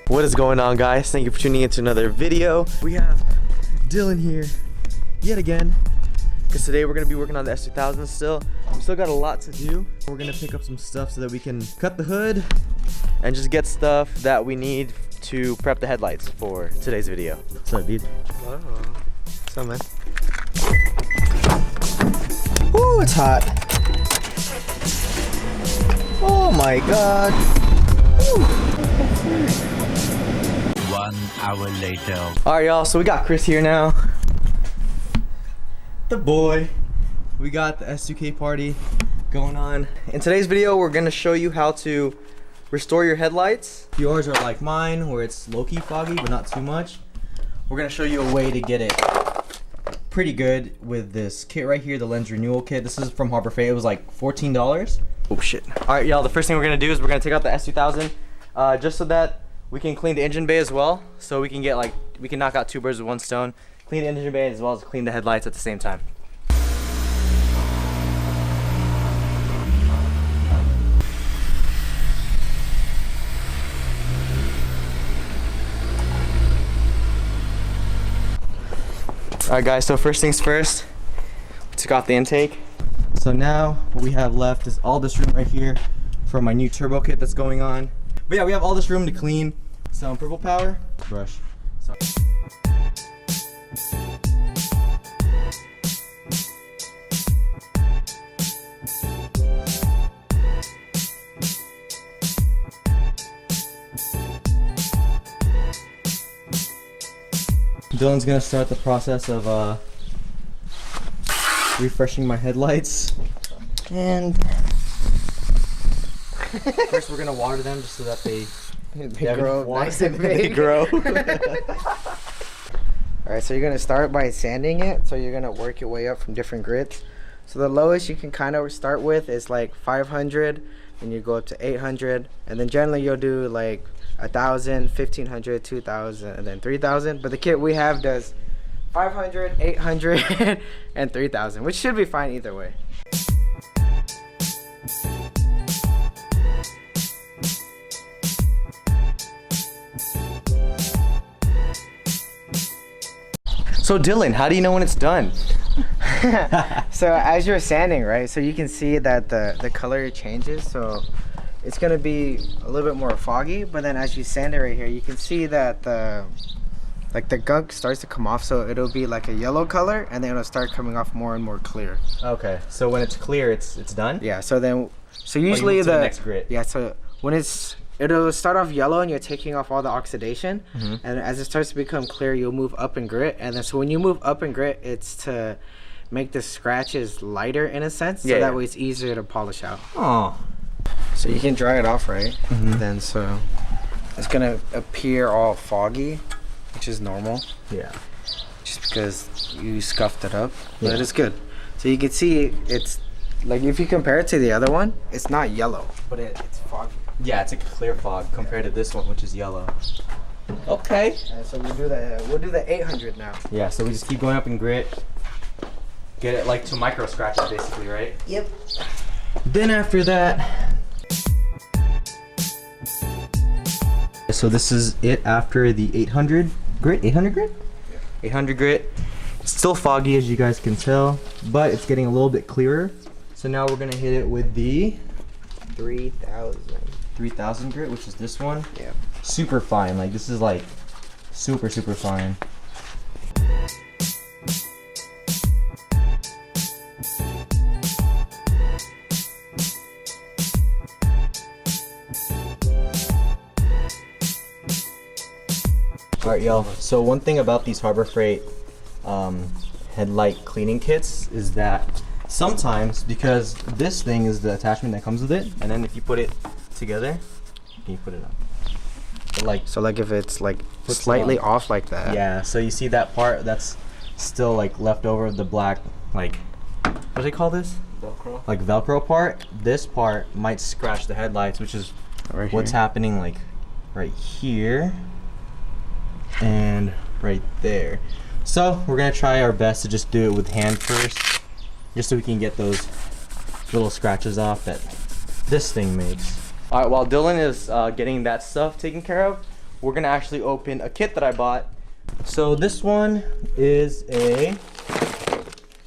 What is going on, guys? Thank you for tuning into another video. We have Dylan here yet again, because today we're gonna be working on the S2000 still. We still got a lot to do. We're gonna pick up some stuff so that we can cut the hood and just get stuff that we need to prep the headlights for today's video. What's up, dude? Oh, what's up, man? Ooh, it's hot. Oh my god. Ooh. 1 hour later. Alright, y'all, so we got Chris here now. The boy. We got the S2K party going on. In today's video, we're gonna show you how to restore your headlights. Yours are like mine, where it's low-key foggy, but not too much. We're gonna show you a way to get it pretty good with this kit right here, the lens renewal kit. This is from Harbor Freight. It was like $14. Oh shit. Alright, y'all, the first thing we're gonna do is we're gonna take out the S2000 just so that we can clean the engine bay as well, so we can get we can knock out two birds with one stone. Clean the engine bay as well as clean the headlights at the same time. Alright guys, so first things first, we took off the intake. So now what we have left is all this room right here for my new turbo kit that's going on. But yeah, we have all this room to clean. Some purple power brush. Sorry. Dylan's gonna start the process of refreshing my headlights, and first we're gonna water them just so that they grow nice and big. They grow. Alright, so you're gonna start by sanding it. So you're gonna work your way up from different grits. So the lowest you can kind of start with is like 500, and you go up to 800, and then generally you'll do like 1,000, 1,500, 2,000, and then 3,000. But the kit we have does 500, 800, and 3,000, which should be fine either way. So Dylan, how do you know when it's done? So as you're sanding, right, so you can see that the color changes. So it's gonna be a little bit more foggy, but then as you sand it right here, you can see that the gunk starts to come off. So it'll be like a yellow color, and then it'll start coming off more and more clear. Okay, so when it's clear, it's done? Yeah, so usually the next grit. Yeah, so when it'll start off yellow and you're taking off all the oxidation, and as it starts to become clear, you'll move up in grit. And then so when you move up in grit, it's to make the scratches lighter in a sense, so that way it's easier to polish out. Oh. So you can dry it off, right? Then so it's gonna appear all foggy, which is normal. Yeah. Just because you scuffed it up, but it's good. So you can see it's like, if you compare it to the other one, it's not yellow, but it's foggy. Yeah, it's like a clear fog compared to this one, which is yellow. Okay. So we'll do the 800 now. Yeah, so we just keep going up in grit. Get it like to micro scratches basically, right? Yep. Then after that, so this is it after the 800 grit? 800 grit? Yeah. 800 grit. It's still foggy as you guys can tell, but it's getting a little bit clearer. So now we're gonna hit it with the 3000 grit, which is this one. Yeah. Super fine, like this is like super fine. Alright y'all, so one thing about these Harbor Freight headlight cleaning kits is that sometimes, because this thing is the attachment that comes with it, and then if you put it together, can you put it up? So like if it's like slightly off like that. Yeah, so you see that part that's still like left over of the black, like, what do they call this? Velcro. Like Velcro part. This part might scratch the headlights, which is what's happening like right here and right there. So we're gonna try our best to just do it with hand first, just so we can get those little scratches off that this thing makes. All right, while Dylan is getting that stuff taken care of, we're gonna actually open a kit that I bought. So this one is a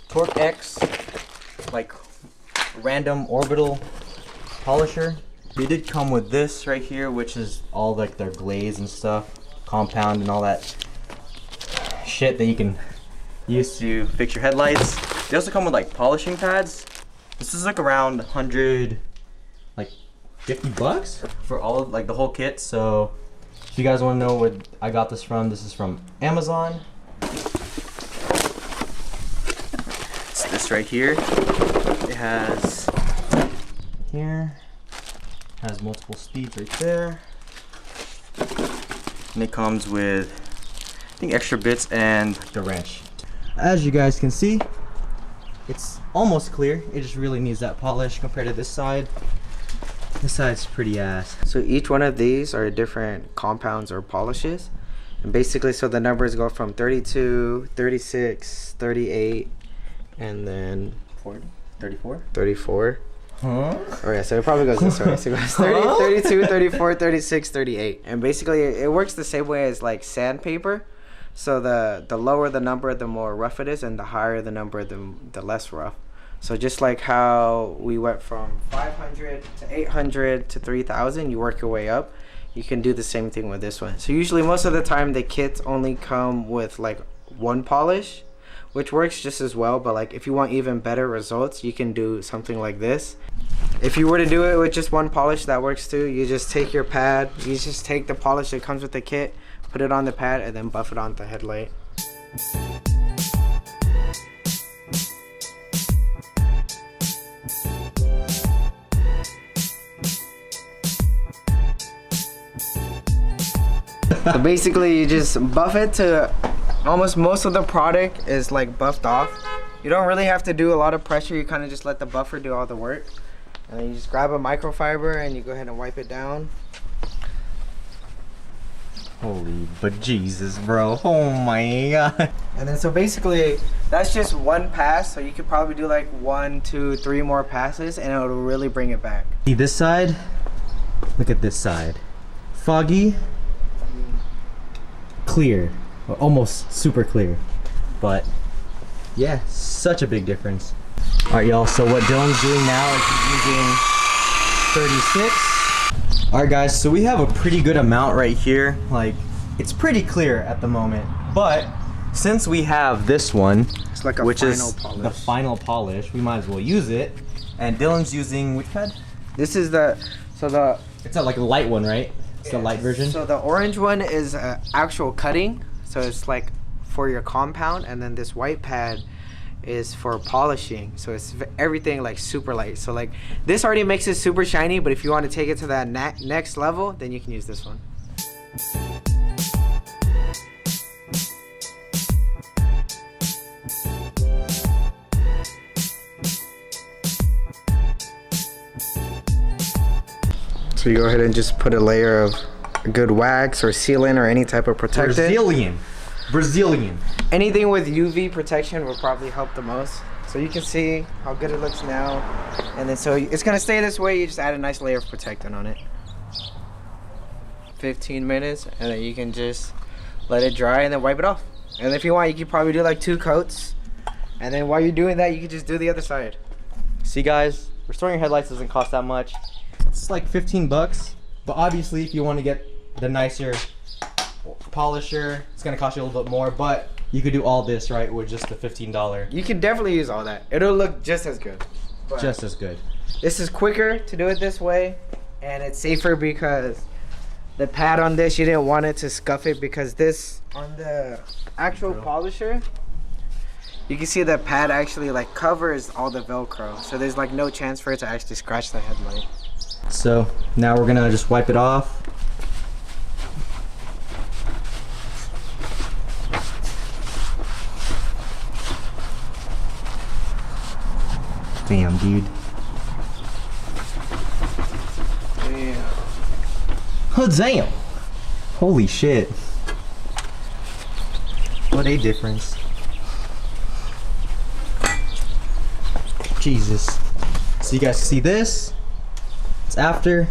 Torque X, like random orbital polisher. They did come with this right here, which is all like their glaze and stuff, compound and all that shit that you can use to fix your headlights. They also come with like polishing pads. This is like around 100, like 50 bucks for all of, like the whole kit. So if you guys want to know where I got this is from Amazon. It's this right here. It has multiple speeds right there. And it comes with, I think, extra bits and the wrench. As you guys can see, it's almost clear. It just really needs that polish compared to this side. This side's pretty ass. So each one of these are different compounds or polishes. And basically, so the numbers go from 32, 36, 38, and then 40, 34? 34. Huh? Oh yeah, so it probably goes this way. So it goes 30, 32, 34, 36, 38. And basically, it works the same way as like sandpaper. So the lower the number, the more rough it is, and the higher the number, the less rough. So just like how we went from 500 to 800 to 3000, you work your way up. You can do the same thing with this one. So usually most of the time the kits only come with like one polish, which works just as well. But like if you want even better results, you can do something like this. If you were to do it with just one polish, that works too. You just take your pad, you just take the polish that comes with the kit, put it on the pad, and then buff it onto the headlight. So basically you just buff it to almost most of the product is like buffed off. You don't really have to do a lot of pressure. You kind of just let the buffer do all the work. And then you just grab a microfiber and you go ahead and wipe it down. Holy but Jesus, bro. Oh my god. And then so basically that's just one pass. So you could probably do like 1, 2, 3 more passes and it'll really bring it back. See this side? Look at this side. Foggy. Clear. Or almost super clear. But yeah, such a big difference. Alright y'all, so what Dylan's doing now is he's using 36. Alright guys, so we have a pretty good amount right here. Like, it's pretty clear at the moment. But since we have this one, It's like a which final is polish. the final polish, we might as well use it. And Dylan's using which pad? This is It's a like a light one, right? It's the light version. So the orange one is actual cutting. So it's like for your compound, and then this white pad is for polishing. So it's everything like super light. So like this already makes it super shiny, but if you want to take it to that next level, then you can use this one. So you go ahead and just put a layer of good wax or sealant or any type of protectant. Brazilian. Anything with UV protection will probably help the most. So you can see how good it looks now. And then so it's gonna stay this way, you just add a nice layer of protectant on it. 15 minutes, and then you can just let it dry and then wipe it off. And if you want, you could probably do like 2 coats. And then while you're doing that, you can just do the other side. See guys, restoring your headlights doesn't cost that much. It's like 15 bucks. But obviously if you want to get the nicer polisher, it's gonna cost you a little bit more, but you could do all this right with just the $15. You can definitely use all that. It'll look just as good. But Just as good. this is quicker to do it this way, and it's safer because the pad on this, you didn't want it to scuff it, because this on the actual polisher, you can see the pad actually like covers all the Velcro, so there's like no chance for it to actually scratch the headlight. So now we're gonna just wipe it off. Damn, dude. Yeah. Oh, damn. Holy shit. What a difference. Jesus. So you guys see this? after,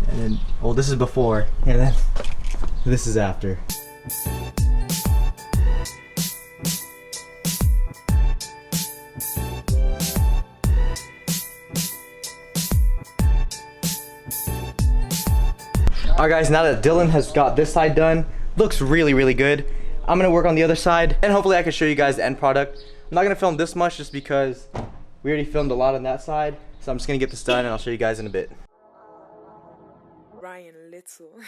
and then, well, this is before, and then this is after. Alright guys, now that Dylan has got this side done, looks really, really good. I'm gonna work on the other side, and hopefully I can show you guys the end product. I'm not gonna film this much just because we already filmed a lot on that side. So I'm just gonna get this done and I'll show you guys in a bit. Ryan Little.